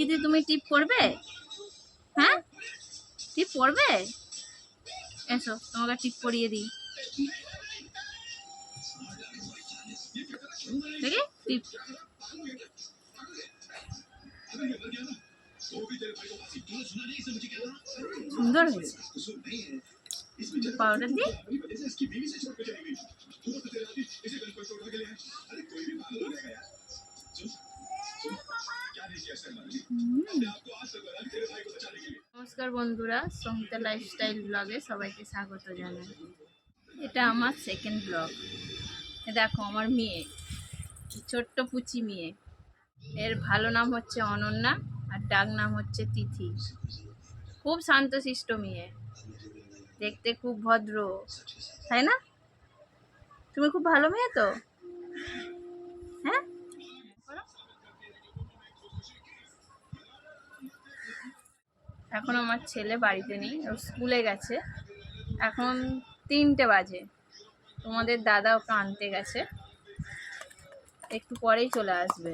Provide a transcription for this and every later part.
দিদি তুমি টিপ করবে? হ্যাঁ, টিপ করবে? এসো তোমাকে টিপ করিয়ে দিই। দেখি টিপ সুন্দর হয়েছে। পাউডার দিই। নমস্কার বন্ধুরা, সঙ্গীতা লাইফস্টাইল ব্লগে সবাইকে স্বাগত জানাই। এটা আমার সেকেন্ড ব্লগ। দেখো আমার মেয়ে, ছোট্ট পুচি মেয়ে। এর ভালো নাম হচ্ছে অনন্যা আর ডাক নাম হচ্ছে তিথি। খুব শান্তশিষ্ট মেয়ে, দেখতে খুব ভদ্র, তাই না? তুমি খুব ভালো মেয়ে তো, হ্যাঁ? এখন আমার ছেলে বাড়িতে নেই, ও স্কুলে গেছে। এখন 3টে বাজে। তোমাদের দাদা ওকে আনতে গেছে, একটু পরেই চলে আসবে।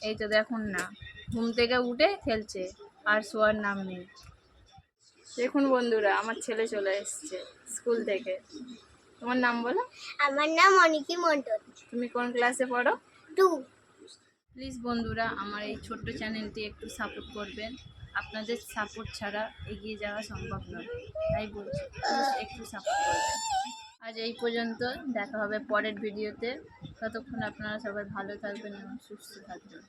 এই তো দেখুন না, ঘুম থেকে উঠে খেলছে, আর শোয়ার নাম নেই। দেখুন বন্ধুরা, আমার ছেলে চলে এসছে স্কুল থেকে। তোমার নাম বলো? আমার নাম অনিকি মণ্ডল। তুমি কোন ক্লাসে পড়ো? 2। প্লিজ বন্ধুরা, আমার এই ছোট্ট চ্যানেলটি একটু সাপোর্ট করবেন। আপনাদের সাপোর্ট ছাড়া এগিয়ে যাওয়া সম্ভব নয়, তাই বলছি প্লিজ একটু সাপোর্ট করবেন। আজ এই পর্যন্ত, দেখা হবে পরের ভিডিওতে। ততক্ষণ আপনারা সবাই ভালো থাকবেন এবং সুস্থ থাকবেন।